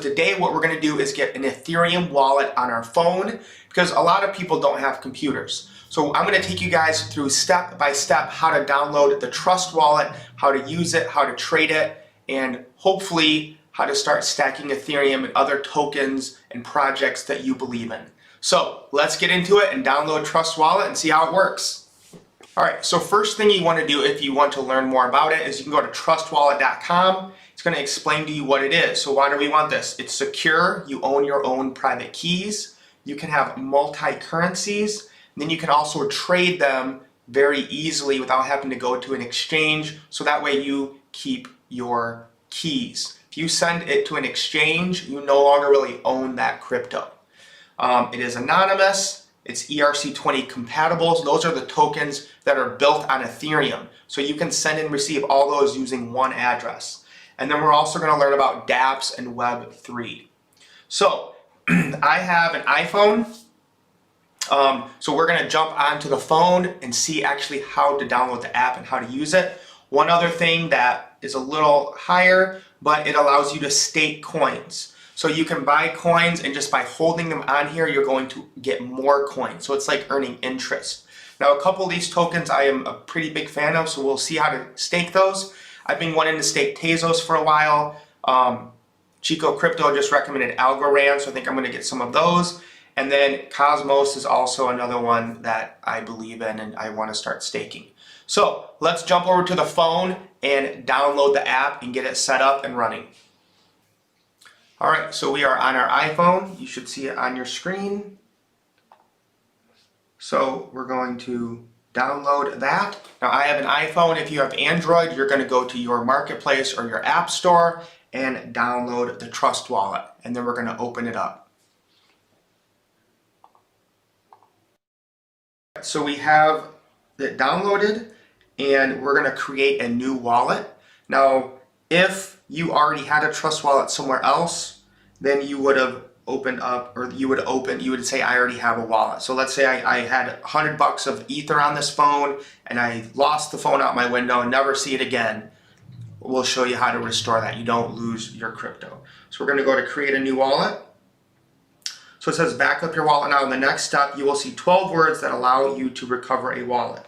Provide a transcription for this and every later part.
Today what we're going to do is get an Ethereum wallet on our phone because a lot of people don't have computers. So I'm going to take you guys through step by step how to download the Trust wallet, how to use it, how to trade it, and hopefully how to start stacking Ethereum and other tokens and projects that you believe in. So let's get into it and download Trust wallet and see how it works. Alright, so first thing you want to do if you want to learn more about it is you can go to trustwallet.com. It's going to explain to you what it is. So why do we want this? It's secure, you own your own private keys, you can have multi-currencies, and then you can also trade them very easily without having to go to an exchange, so that way you keep your keys. If you send it to an exchange, you no longer really own that crypto. It is anonymous, it's ERC20 compatible, so those are the tokens that are built on Ethereum. So you can send and receive all those using one address. And then we're also going to learn about dApps and Web3. So I have an iPhone, so we're going to jump onto the phone and see actually how to download the app and how to use it. One other thing that is a little higher, but it allows you to stake coins. So you can buy coins, and just by holding them on here, you're going to get more coins. So it's like earning interest. Now, a couple of these tokens I am a pretty big fan of, so we'll see how to stake those. I've been wanting to stake Tezos for a while. Chico Crypto just recommended Algorand, so I think I'm going to get some of those. And then Cosmos is also another one that I believe in and I want to start staking. So let's jump over to the phone and download the app and get it set up and running. Alright, so we are on our iPhone. You should see it on your screen. So we're going to download that. Now I have an iPhone. If you have Android, you're going to go to your marketplace or your app store and download the Trust wallet. And then we're going to open it up. So we have it downloaded and we're going to create a new wallet. Now if you already had a Trust wallet somewhere else, then you would have opened up, or you would say I already have a wallet. So let's say I had $100 of Ether on this phone and I lost the phone out my window and never see it again. We'll show you how to restore that. You don't lose your crypto. So we're going to go to create a new wallet. So it says back up your wallet now. In the next step, you will see 12 words that allow you to recover a wallet.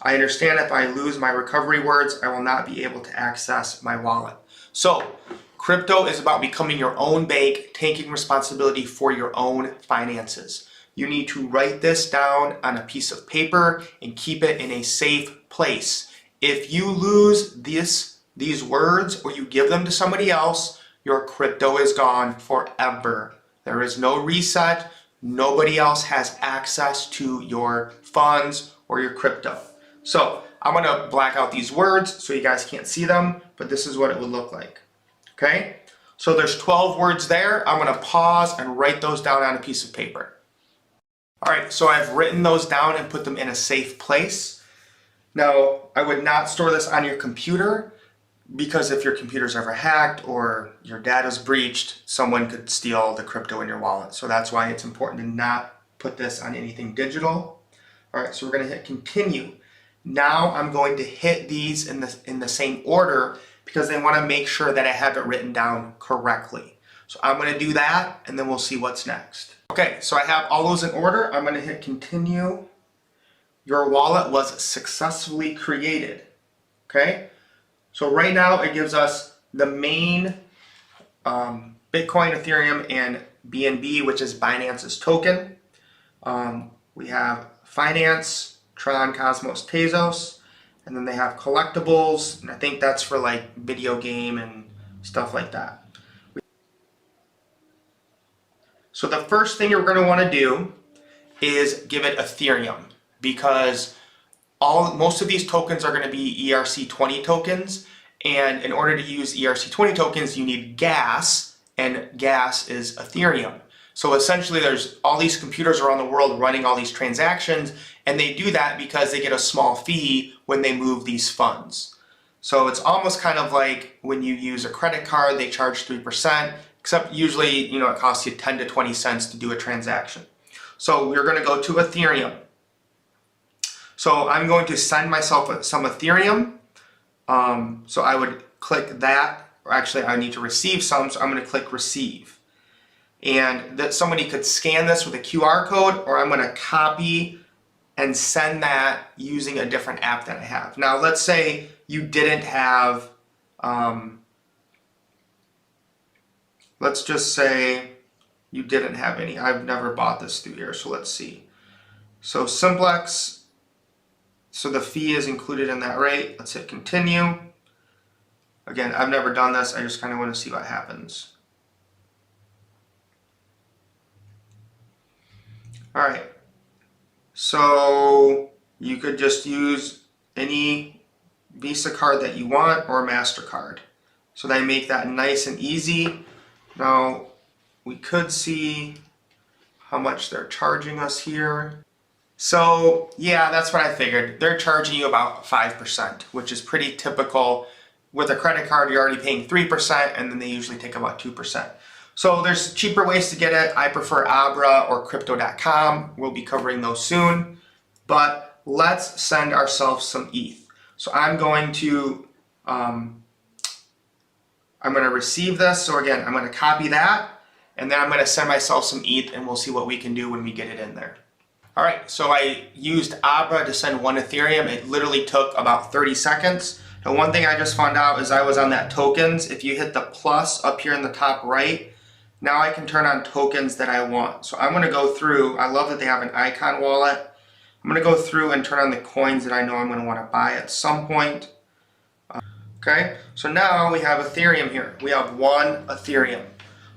I understand if I lose my recovery words, I will not be able to access my wallet. So crypto is about becoming your own bank, taking responsibility for your own finances. You need to write this down on a piece of paper and keep it in a safe place. If you lose these words or you give them to somebody else, your crypto is gone forever. There is no reset. Nobody else has access to your funds or your crypto. So I'm going to black out these words so you guys can't see them, but this is what it would look like. Okay, so there's 12 words there. I'm going to pause and write those down on a piece of paper. Alright, so I've written those down and put them in a safe place. Now, I would not store this on your computer because if your computer's ever hacked or your data's breached, someone could steal the crypto in your wallet. So that's why it's important to not put this on anything digital. Alright, so we're going to hit continue. Now I'm going to hit these in the same order because they want to make sure that I have it written down correctly. So I'm going to do that and then we'll see what's next. Okay, so I have all those in order. I'm going to hit continue. Your wallet was successfully created. Okay, so right now it gives us the main Bitcoin, Ethereum, and BNB, which is Binance's token. We have finance, Tron, Cosmos, Tezos. And then they have collectibles, and I think that's for like video game and stuff like that. So the first thing you're going to want to do is give it Ethereum, because most of these tokens are going to be ERC20 tokens, and in order to use ERC20 tokens you need gas, and gas is Ethereum. So essentially there's all these computers around the world running all these transactions, and they do that because they get a small fee when they move these funds. So it's almost kind of like when you use a credit card, they charge 3%, except usually, it costs you 10 to 20 cents to do a transaction. So we're going to go to Ethereum. So I'm going to send myself some Ethereum. So I would click that or actually I need to receive some, so I'm going to click receive. And that somebody could scan this with a QR code, or I'm going to copy and send that using a different app that I have. Now let's say you didn't have, let's just say you didn't have any. I've never bought this through here, so let's see. So Simplex, so the fee is included in that rate. Let's hit continue. Again, I've never done this. I just kind of want to see what happens. All right. So you could just use any Visa card that you want or MasterCard. So they make that nice and easy. Now we could see how much they're charging us here. So yeah, that's what I figured. They're charging you about 5%, which is pretty typical. With a credit card, you're already paying 3%, and then they usually take about 2%. So there's cheaper ways to get it. I prefer Abra or Crypto.com. We'll be covering those soon. But let's send ourselves some ETH. So I'm going to receive this. So again, I'm going to copy that, and then I'm going to send myself some ETH, and we'll see what we can do when we get it in there. All right, so I used Abra to send 1 Ethereum. It literally took about 30 seconds. Now, one thing I just found out is I was on that tokens. If you hit the plus up here in the top right, now I can turn on tokens that I want. So I'm going to go through. I love that they have an icon wallet. I'm going to go through and turn on the coins that I know I'm going to want to buy at some point. Okay, so now we have Ethereum here. We have 1 Ethereum.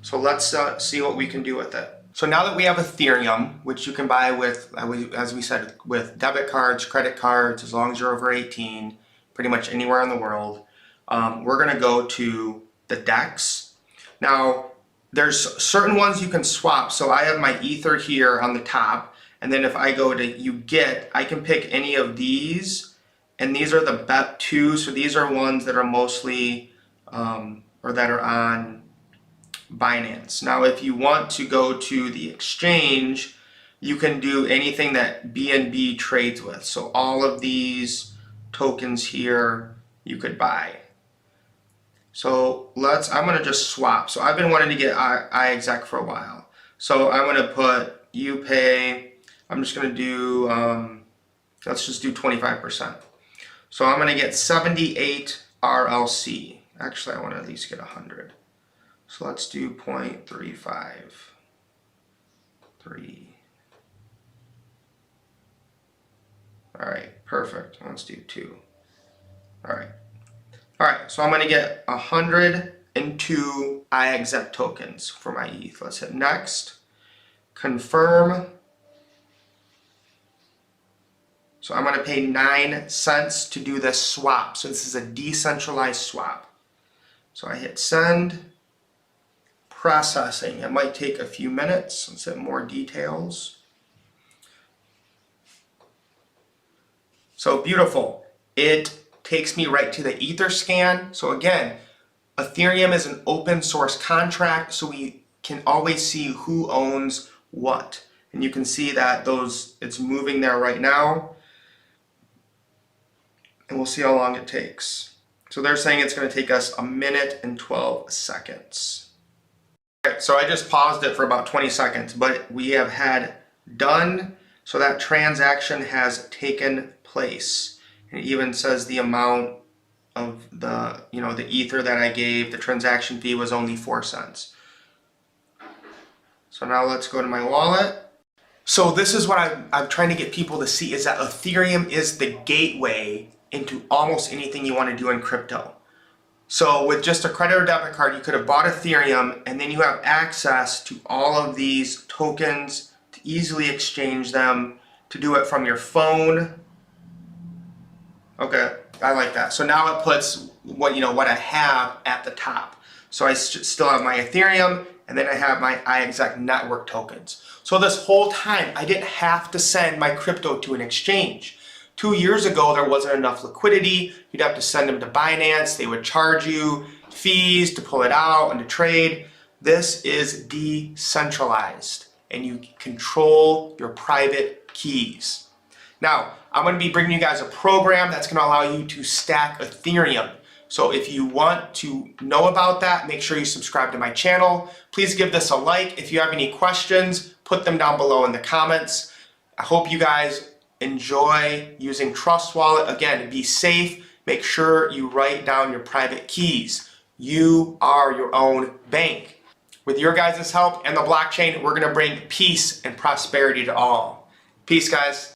So let's see what we can do with it. So now that we have Ethereum, which you can buy with, as we said, with debit cards, credit cards, as long as you're over 18, pretty much anywhere in the world, we're going to go to the DEX. Now, there's certain ones you can swap. So I have my Ether here on the top, and then if I go to UGET, I can pick any of these, and these are the BEP2. So these are ones that are mostly, or that are on Binance. Now, if you want to go to the exchange, you can do anything that BNB trades with. So all of these tokens here you could buy. So I'm going to just swap. So I've been wanting to get iExec for a while. So I'm going to put UPay. I'm just going to do, let's just do 25%. So I'm going to get 78 RLC. Actually, I want to at least get 100. So let's do 0.353. All right, perfect. Let's do 2. All right. All right, so I'm going to get 102 iExec tokens for my ETH. Let's hit next. Confirm. So I'm going to pay 9 cents to do this swap. So this is a decentralized swap. So I hit send. Processing. It might take a few minutes. Let's hit more details. So beautiful. It takes me right to the Etherscan. So again, Ethereum is an open source contract, so we can always see who owns what. And you can see that it's moving there right now. And we'll see how long it takes. So they're saying it's going to take us 1 minute and 12 seconds. So I just paused it for about 20 seconds, but we have had done, so that transaction has taken place. And it even says the amount of the Ether that I gave. The transaction fee was only 4 cents. So now let's go to my wallet. So this is what I'm trying to get people to see, is that Ethereum is the gateway into almost anything you want to do in crypto. So with just a credit or debit card, you could have bought Ethereum, and then you have access to all of these tokens to easily exchange them, to do it from your phone. Okay, I like that. So now it puts what I have at the top. So I still have my Ethereum, and then I have my iExec network tokens. So this whole time, I didn't have to send my crypto to an exchange. 2 years ago, there wasn't enough liquidity. You'd have to send them to Binance. They would charge you fees to pull it out and to trade. This is decentralized, and you control your private keys. Now, I'm going to be bringing you guys a program that's going to allow you to stack Ethereum. So if you want to know about that, make sure you subscribe to my channel. Please give this a like. If you have any questions, put them down below in the comments. I hope you guys enjoy using Trust Wallet. Again, be safe. Make sure you write down your private keys. You are your own bank. With your guys' help and the blockchain, we're going to bring peace and prosperity to all. Peace, guys.